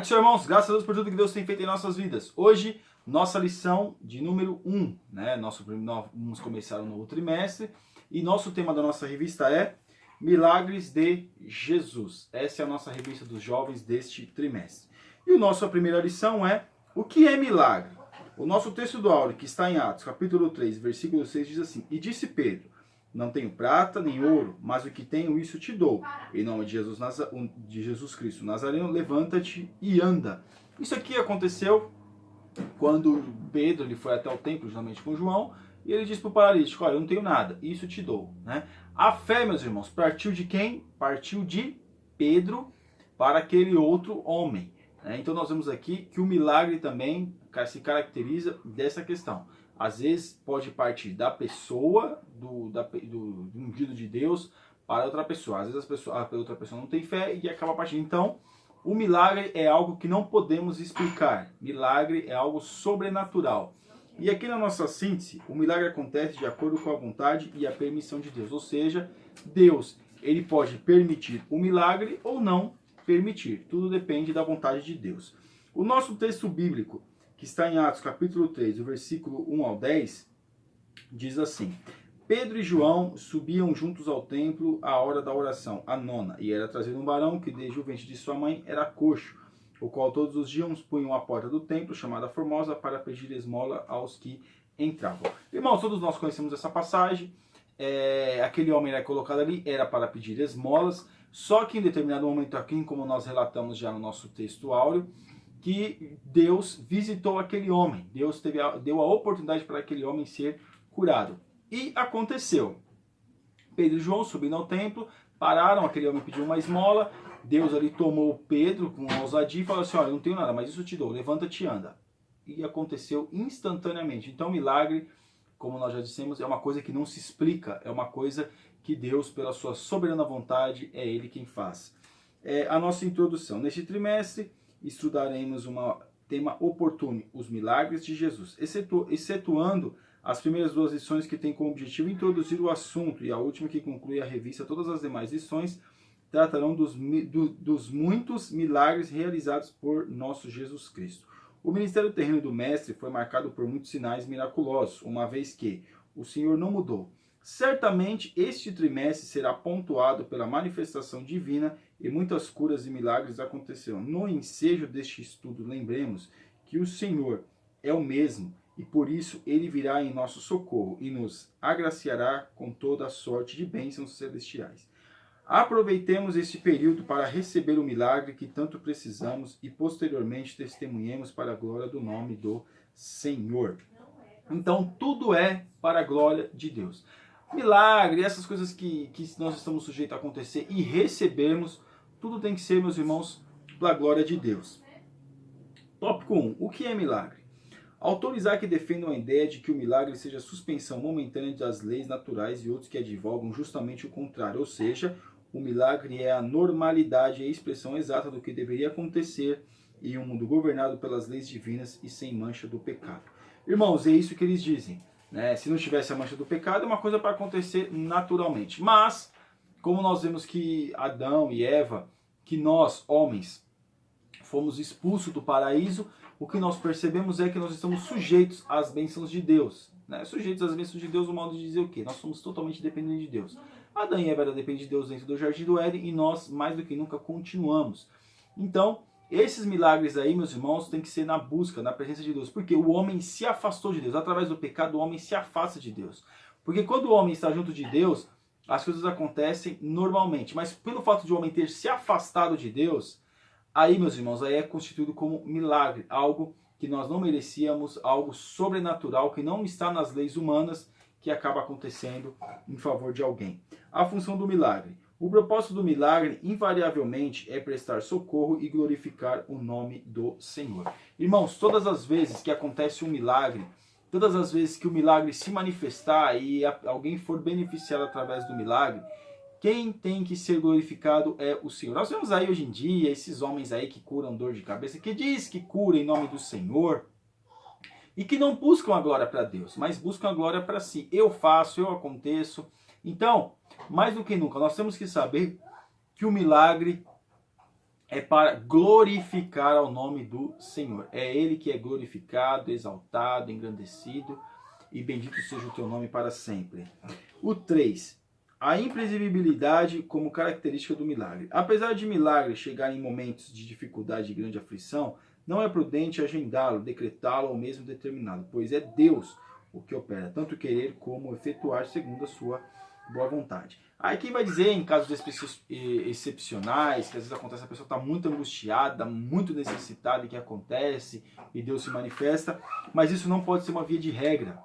Senhor, irmãos, graças a Deus por tudo que Deus tem feito em nossas vidas. Hoje, nossa lição de número 1, né? Nós vamos começar um novo trimestre e nosso tema da nossa revista é Milagres de Jesus. Essa é a nossa revista dos jovens deste trimestre. E a primeira lição é: o que é milagre? O nosso texto do áudio, que está em Atos, capítulo 3, versículo 6, diz assim: E disse Pedro: Não tenho prata nem ouro, mas o que tenho isso te dou. Em nome de Jesus Cristo Nazareno, levanta-te e anda. Isso aqui aconteceu quando Pedro ele foi até o templo, juntamente com João, e ele disse para o paralítico: Olha, eu não tenho nada, isso te dou. Né? A fé, meus irmãos, partiu de quem? Partiu de Pedro para aquele outro homem. Né? Então nós vemos aqui que o milagre também se caracteriza dessa questão. Às vezes pode partir da pessoa, do ungido de Deus, para outra pessoa. Às vezes a outra pessoa não tem fé e acaba partindo. Então, o milagre é algo que não podemos explicar. Milagre é algo sobrenatural. E aqui na nossa síntese, o milagre acontece de acordo com a vontade e a permissão de Deus. Ou seja, Deus ele pode permitir o milagre ou não permitir. Tudo depende da vontade de Deus. O nosso texto bíblico, que está em Atos capítulo 3, do versículo 1 ao 10, diz assim: Pedro e João subiam juntos ao templo à hora da oração, a nona, e era trazido um varão que desde o ventre de sua mãe era coxo, o qual todos os dias punham à porta do templo, chamada Formosa, para pedir esmola aos que entravam. Irmãos, todos nós conhecemos essa passagem. Aquele homem era colocado ali, era para pedir esmolas, só que em determinado momento aqui, como nós relatamos já no nosso texto áureo, que Deus visitou aquele homem. Deus deu a oportunidade para aquele homem ser curado. E aconteceu. Pedro e João subindo ao templo, pararam, aquele homem pediu uma esmola, Deus ali tomou Pedro com ousadia e falou assim: olha, eu não tenho nada, mas isso eu te dou, levanta-te e anda. E aconteceu instantaneamente. Então milagre, como nós já dissemos, é uma coisa que não se explica, é uma coisa que Deus, pela sua soberana vontade, é Ele quem faz. A nossa introdução. Neste trimestre, estudaremos um tema oportuno, os milagres de Jesus, excetuando as primeiras duas lições que têm como objetivo introduzir o assunto, e a última que conclui a revista. Todas as demais lições tratarão dos muitos milagres realizados por nosso Jesus Cristo. O ministério terreno do Mestre foi marcado por muitos sinais miraculosos, uma vez que o Senhor não mudou. Certamente este trimestre será pontuado pela manifestação divina e muitas curas e milagres acontecerão. No ensejo deste estudo, lembremos que o Senhor é o mesmo e por isso ele virá em nosso socorro e nos agraciará com toda a sorte de bênçãos celestiais. Aproveitemos este período para receber o milagre que tanto precisamos e posteriormente testemunhemos para a glória do nome do Senhor. Então tudo é para a glória de Deus. Milagre, essas coisas que nós estamos sujeitos a acontecer e recebermos, tudo tem que ser, meus irmãos, para a glória de Deus. Tópico 1. O que é milagre? Autorizar que defendam a ideia de que o milagre seja a suspensão momentânea das leis naturais e outros que advogam justamente o contrário, ou seja, o milagre é a normalidade e a expressão exata do que deveria acontecer em um mundo governado pelas leis divinas e sem mancha do pecado. Irmãos, é isso que eles dizem. Se não tivesse a mancha do pecado, é uma coisa para acontecer naturalmente. Mas, como nós vemos que Adão e Eva, que nós, homens, fomos expulsos do paraíso, o que nós percebemos é que nós estamos sujeitos às bênçãos de Deus. Sujeitos às bênçãos de Deus, o modo de dizer o quê? Nós somos totalmente dependentes de Deus. Adão e Eva eram dependentes de Deus dentro do jardim do Éden e nós, mais do que nunca, continuamos. Então, esses milagres aí, meus irmãos, tem que ser na busca, na presença de Deus. Porque o homem se afastou de Deus. Através do pecado, o homem se afasta de Deus. Porque quando o homem está junto de Deus, as coisas acontecem normalmente. Mas pelo fato de o homem ter se afastado de Deus, aí, meus irmãos, aí é constituído como milagre. Algo que nós não merecíamos, algo sobrenatural, que não está nas leis humanas, que acaba acontecendo em favor de alguém. A função do milagre. O propósito do milagre, invariavelmente, é prestar socorro e glorificar o nome do Senhor. Irmãos, todas as vezes que acontece um milagre, todas as vezes que o milagre se manifestar e alguém for beneficiado através do milagre, quem tem que ser glorificado é o Senhor. Nós vemos aí hoje em dia esses homens aí que curam dor de cabeça, que diz que cura em nome do Senhor e que não buscam a glória para Deus, mas buscam a glória para si. Eu faço, eu aconteço. Então, mais do que nunca, nós temos que saber que o milagre é para glorificar ao nome do Senhor. É Ele que é glorificado, exaltado, engrandecido, e bendito seja o teu nome para sempre. O 3. A imprevisibilidade como característica do milagre. Apesar de milagres chegarem em momentos de dificuldade e grande aflição, não é prudente agendá-lo, decretá-lo ou mesmo determiná-lo, pois é Deus o que opera, tanto querer como efetuar segundo a sua boa vontade. Aí quem vai dizer, em casos excepcionais, que às vezes acontece, a pessoa está muito angustiada, muito necessitada, e que acontece, e Deus se manifesta, mas isso não pode ser uma via de regra.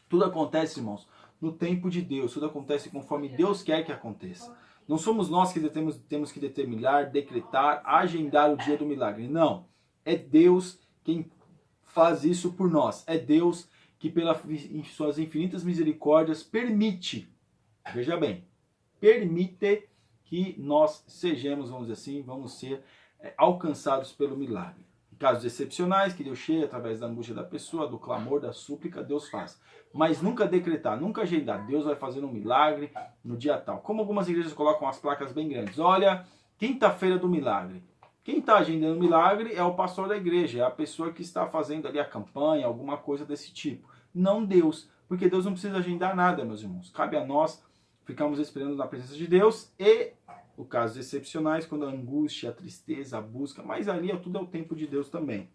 Tudo acontece, irmãos, no tempo de Deus, tudo acontece conforme Deus quer que aconteça. Não somos nós que temos que determinar, decretar, agendar o dia do milagre, não. É Deus quem faz isso por nós, é Deus que pelas suas infinitas misericórdias permite, veja bem, permite que nós sejamos, vamos dizer assim, vamos ser alcançados pelo milagre. Em casos excepcionais, que Deus cheia através da angústia da pessoa, do clamor, da súplica, Deus faz. Mas nunca decretar, nunca agendar, Deus vai fazer um milagre no dia tal. Como algumas igrejas colocam as placas bem grandes. Olha, quinta-feira do milagre. Quem está agendando o milagre é o pastor da igreja, é a pessoa que está fazendo ali a campanha, alguma coisa desse tipo. Não Deus, porque Deus não precisa agendar nada, meus irmãos. Cabe a nós ficarmos esperando na presença de Deus e, o casos excepcionais, quando a angústia, a tristeza, a busca, mas ali tudo é o tempo de Deus também.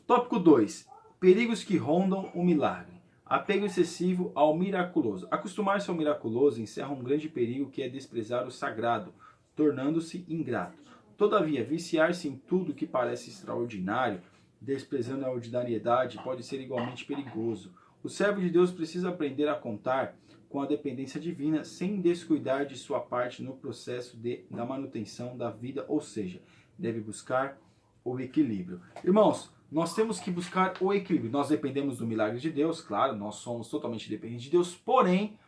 Tópico 2. Perigos que rondam o milagre. Apego excessivo ao miraculoso. Acostumar-se ao miraculoso encerra um grande perigo que é desprezar o sagrado, tornando-se ingrato. Todavia, viciar-se em tudo que parece extraordinário, desprezando a ordinariedade, pode ser igualmente perigoso. O servo de Deus precisa aprender a contar com a dependência divina, sem descuidar de sua parte no processo da manutenção da vida, ou seja, deve buscar o equilíbrio. Irmãos, nós temos que buscar o equilíbrio. Nós dependemos do milagre de Deus, claro, nós somos totalmente dependentes de Deus, porém,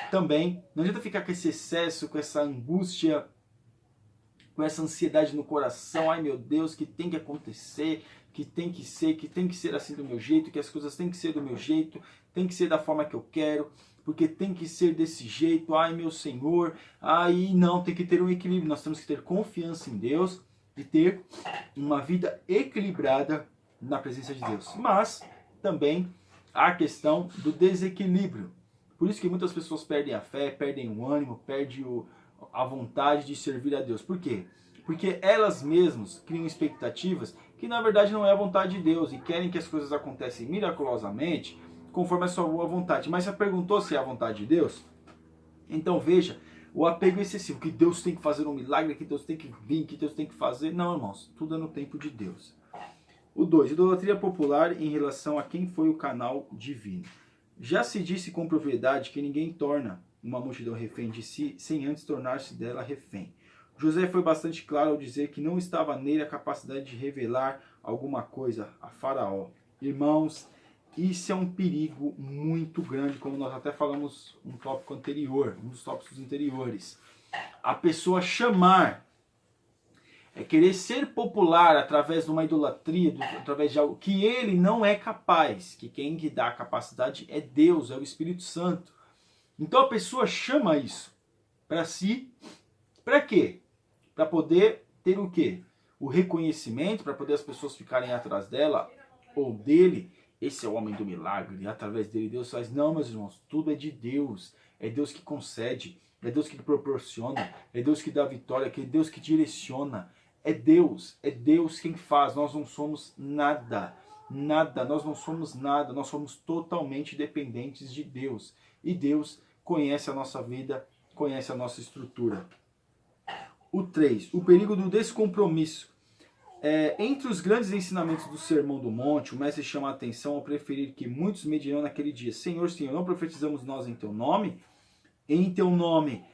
também, não adianta ficar com esse excesso, com essa angústia, com essa ansiedade no coração, ai meu Deus, que tem que acontecer, que tem que ser assim do meu jeito, que as coisas têm que ser do meu jeito, tem que ser da forma que eu quero, porque tem que ser desse jeito, ai meu Senhor, aí não, tem que ter um equilíbrio, nós temos que ter confiança em Deus e ter uma vida equilibrada na presença de Deus. Mas também há a questão do desequilíbrio, por isso que muitas pessoas perdem a fé, perdem o ânimo, perdem a vontade de servir a Deus. Por quê? Porque elas mesmas criam expectativas que na verdade não é a vontade de Deus e querem que as coisas acontecem miraculosamente conforme a sua boa vontade. Mas você perguntou se é a vontade de Deus? Então veja, o apego excessivo, que Deus tem que fazer um milagre, que Deus tem que vir, que Deus tem que fazer. Não, irmãos, tudo é no tempo de Deus. O 2, idolatria popular em relação a quem foi o canal divino. Já se disse com propriedade que ninguém torna uma multidão refém de si, sem antes tornar-se dela refém. José foi bastante claro ao dizer que não estava nele a capacidade de revelar alguma coisa a Faraó. Irmãos, isso é um perigo muito grande, como nós até falamos um tópico anterior, um dos tópicos anteriores. A pessoa chamar, querer ser popular através de uma idolatria, através de algo que ele não é capaz, que quem lhe dá a capacidade é Deus, é o Espírito Santo. Então a pessoa chama isso para si, para quê? Para poder ter o quê? O reconhecimento, para poder as pessoas ficarem atrás dela ou dele. Esse é o homem do milagre, através dele Deus faz. Não, meus irmãos, tudo é de Deus. É Deus que concede, é Deus que proporciona, é Deus que dá vitória, é Deus que direciona. É Deus quem faz. Nós não somos nada, nós não somos nada, nós somos totalmente dependentes de Deus. E Deus conhece a nossa vida, conhece a nossa estrutura. O 3, o perigo do descompromisso. Entre os grandes ensinamentos do Sermão do Monte, o mestre chama a atenção ao preferir que muitos me dirão naquele dia: Senhor, Senhor, não profetizamos nós em teu nome? Em teu nome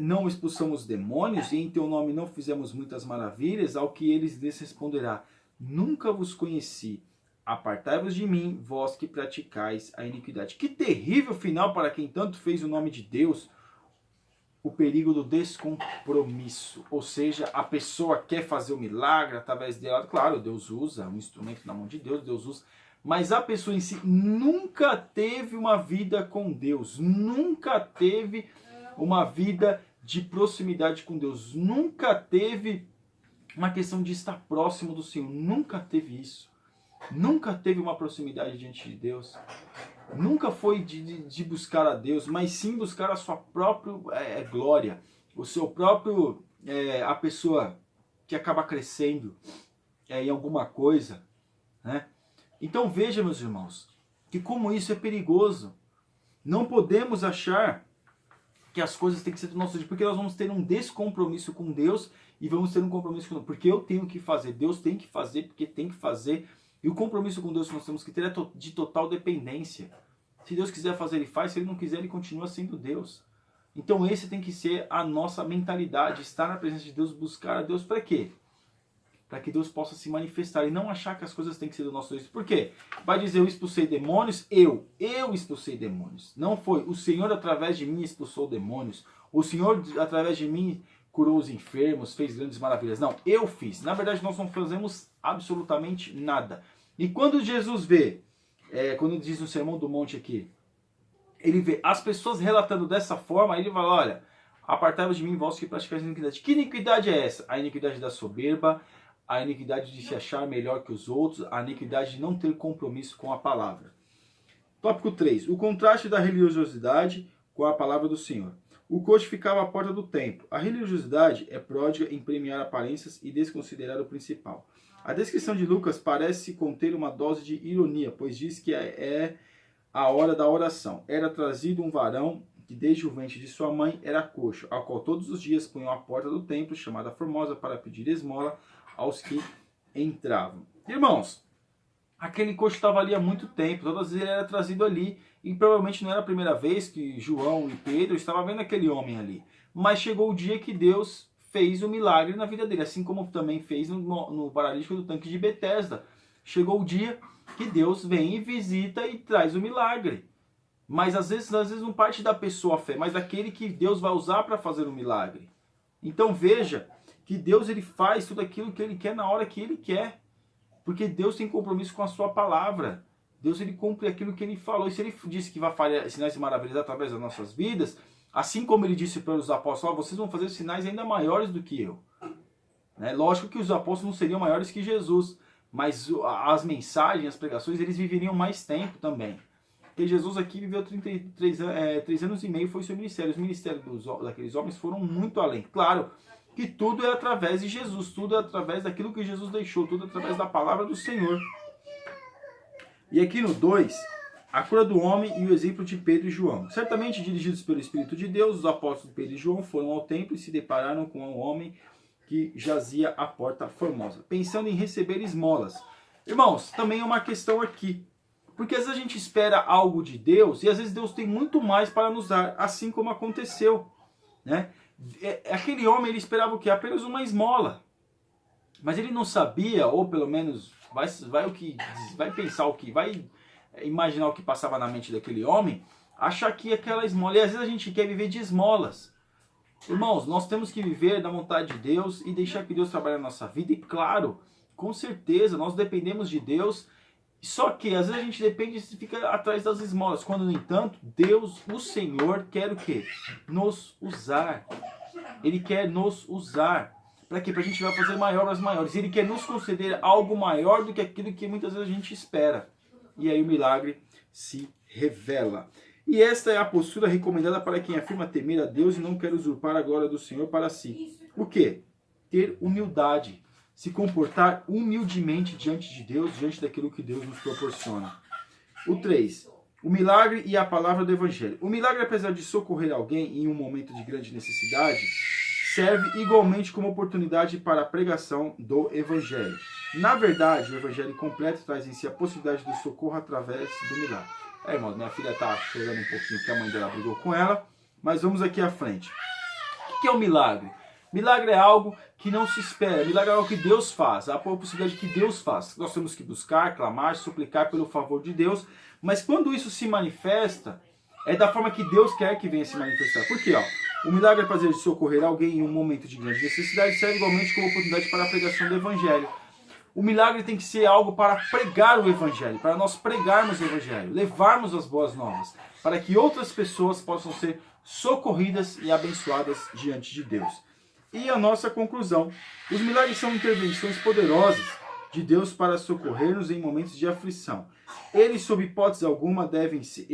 não expulsamos demônios? E em teu nome não fizemos muitas maravilhas? Ao que eles lhes responderá: nunca vos conheci. Apartai-vos de mim, vós que praticais a iniquidade. Que terrível final para quem tanto fez o nome de Deus. O perigo do descompromisso. Ou seja, a pessoa quer fazer o milagre através dela. Claro, Deus usa um instrumento na mão de Deus, Deus usa. Mas a pessoa em si nunca teve uma vida com Deus. Nunca teve uma vida de proximidade com Deus. Nunca teve uma questão de estar próximo do Senhor. Nunca teve isso. Nunca teve uma proximidade diante de Deus. Nunca foi de buscar a Deus, mas sim buscar a sua própria glória. O seu próprio... a pessoa que acaba crescendo em alguma coisa, né? Então veja, meus irmãos, que como isso é perigoso. Não podemos achar que as coisas têm que ser do nosso jeito, porque nós vamos ter um descompromisso com Deus e vamos ter um compromisso com Deus, porque eu tenho que fazer, Deus tem que fazer, porque tem que fazer. E o compromisso com Deus que nós temos que ter é de total dependência. Se Deus quiser fazer, Ele faz. Se Ele não quiser, Ele continua sendo Deus. Então esse tem que ser a nossa mentalidade, estar na presença de Deus, buscar a Deus para quê? Para que Deus possa se manifestar e não achar que as coisas têm que ser do nosso jeito. Por quê? Vai dizer, eu expulsei demônios, eu expulsei demônios. Não foi, o Senhor através de mim expulsou demônios, o Senhor através de mim curou os enfermos, fez grandes maravilhas. Não, eu fiz. Na verdade, nós não fazemos absolutamente nada. E quando Jesus vê, quando diz no Sermão do Monte aqui, ele vê as pessoas relatando dessa forma, ele fala, olha, apartai-vos de mim, vós que praticais iniquidade. Que iniquidade é essa? A iniquidade da soberba, a iniquidade de se achar melhor que os outros, a iniquidade de não ter compromisso com a palavra. Tópico 3. O contraste da religiosidade com a palavra do Senhor. O coxo ficava à porta do templo. A religiosidade é pródiga em premiar aparências e desconsiderar o principal. A descrição de Lucas parece conter uma dose de ironia, pois diz que é a hora da oração. Era trazido um varão que desde o ventre de sua mãe era coxo, ao qual todos os dias punham à porta do templo, chamada Formosa, para pedir esmola aos que entravam. Irmãos, aquele coxo estava ali há muito tempo, todas as vezes ele era trazido ali, e provavelmente não era a primeira vez que João e Pedro estavam vendo aquele homem ali. Mas chegou o dia que Deus fez o milagre na vida dele, assim como também fez no paralítico do tanque de Betesda. Chegou o dia que Deus vem e visita e traz o milagre. Mas às vezes não parte da pessoa a fé, mas daquele que Deus vai usar para fazer o milagre. Então veja que Deus ele faz tudo aquilo que Ele quer na hora que Ele quer. Porque Deus tem compromisso com a sua palavra. Deus ele cumpre aquilo que Ele falou. E se Ele disse que vai fazer sinais e maravilhas através das nossas vidas, assim como Ele disse para os apóstolos, vocês vão fazer sinais ainda maiores do que eu. Né? Lógico que os apóstolos não seriam maiores que Jesus, mas as mensagens, as pregações, eles viveriam mais tempo também. Porque Jesus aqui viveu 3 anos e meio, foi seu ministério. Os ministérios daqueles homens foram muito além. Claro que tudo é através de Jesus, tudo é através daquilo que Jesus deixou, tudo é através da palavra do Senhor. E aqui no 2, a cura do homem e o exemplo de Pedro e João. Certamente dirigidos pelo Espírito de Deus, os apóstolos Pedro e João foram ao templo e se depararam com um homem que jazia à porta formosa, pensando em receber esmolas. Irmãos, também é uma questão aqui. Porque às vezes a gente espera algo de Deus e às vezes Deus tem muito mais para nos dar, assim como aconteceu, né? Aquele homem ele esperava o quê? Apenas uma esmola. Mas ele não sabia, ou pelo menos vai pensar o que, vai imaginar o que passava na mente daquele homem, achar que aquela esmola, e às vezes a gente quer viver de esmolas. Irmãos, nós temos que viver da vontade de Deus e deixar que Deus trabalhe na nossa vida. E claro, com certeza, nós dependemos de Deus. Só que às vezes a gente depende e fica atrás das esmolas. Quando, no entanto, Deus, o Senhor, quer o quê? Nos usar. Ele quer nos usar. Para quê? Para a gente vai fazer maiores. Ele quer nos conceder algo maior do que aquilo que muitas vezes a gente espera. E aí o milagre se revela. E esta é a postura recomendada para quem afirma temer a Deus e não quer usurpar a glória do Senhor para si. O quê? Ter humildade. Se comportar humildemente diante de Deus, diante daquilo que Deus nos proporciona. O 3. O milagre e a palavra do Evangelho. O milagre, apesar de socorrer alguém em um momento de grande necessidade, serve igualmente como oportunidade para a pregação do Evangelho. Na verdade, o Evangelho completo traz em si a possibilidade do socorro através do milagre. Irmãos, minha filha está chorando um pouquinho que a mãe dela brigou com ela, mas vamos aqui à frente. O que é o milagre? Milagre é algo que não se espera. Milagre é algo que Deus faz. Há a possibilidade que Deus faz. Nós temos que buscar, clamar, suplicar pelo favor de Deus. Mas quando isso se manifesta, é da forma que Deus quer que venha se manifestar. Por quê? O milagre é prazer de socorrer alguém em um momento de grande necessidade, serve igualmente como oportunidade para a pregação do Evangelho. O milagre tem que ser algo para pregar o Evangelho, para nós pregarmos o Evangelho, levarmos as boas novas, para que outras pessoas possam ser socorridas e abençoadas diante de Deus. E a nossa conclusão: os milagres são intervenções poderosas de Deus para socorrer-nos em momentos de aflição. Eles, sob hipótese alguma, devem ser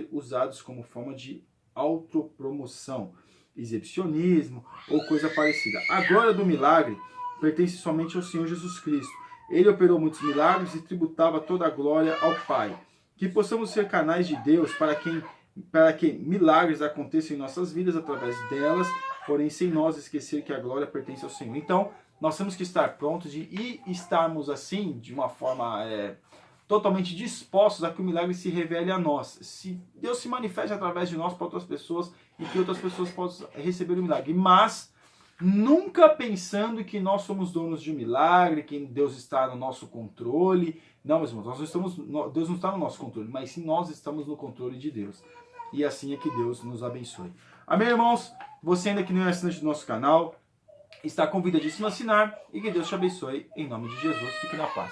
usados como forma de autopromoção, exibicionismo ou coisa parecida. A glória do milagre pertence somente ao Senhor Jesus Cristo. Ele operou muitos milagres e tributava toda a glória ao Pai. Que possamos ser canais de Deus para que milagres aconteçam em nossas vidas através delas, porém sem nós esquecer que a glória pertence ao Senhor. Então, nós temos que estar prontos e estarmos assim, de uma forma totalmente dispostos a que o milagre se revele a nós. Se Deus se manifeste através de nós para outras pessoas e que outras pessoas possam receber o milagre. Mas nunca pensando que nós somos donos de um milagre, que Deus está no nosso controle. Não, meus irmãos, Deus não está no nosso controle, mas sim nós estamos no controle de Deus. E assim é que Deus nos abençoe. Amém, irmãos? Você ainda que não é assinante do nosso canal, está convidadíssimo a assinar e que Deus te abençoe em nome de Jesus. Fique na paz.